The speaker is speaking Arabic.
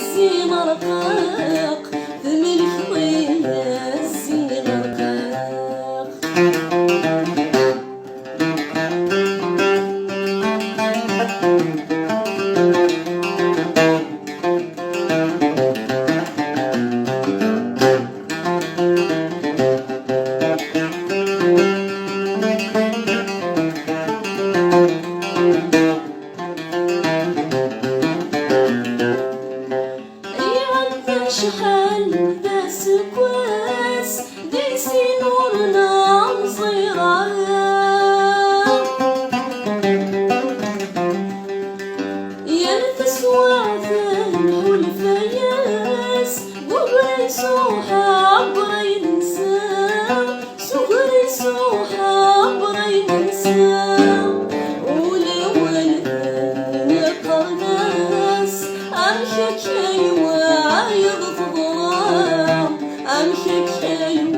الزين رقاق ثملك طين الزين رقاق شحال باس كواس ديسي نورنا مصيرة يا تسوى الفياس بغري سوحة عبري ننسى صغري سوحة عبري ننسى ولي ولدان قرناس أمشي كي واعيض أمشي كي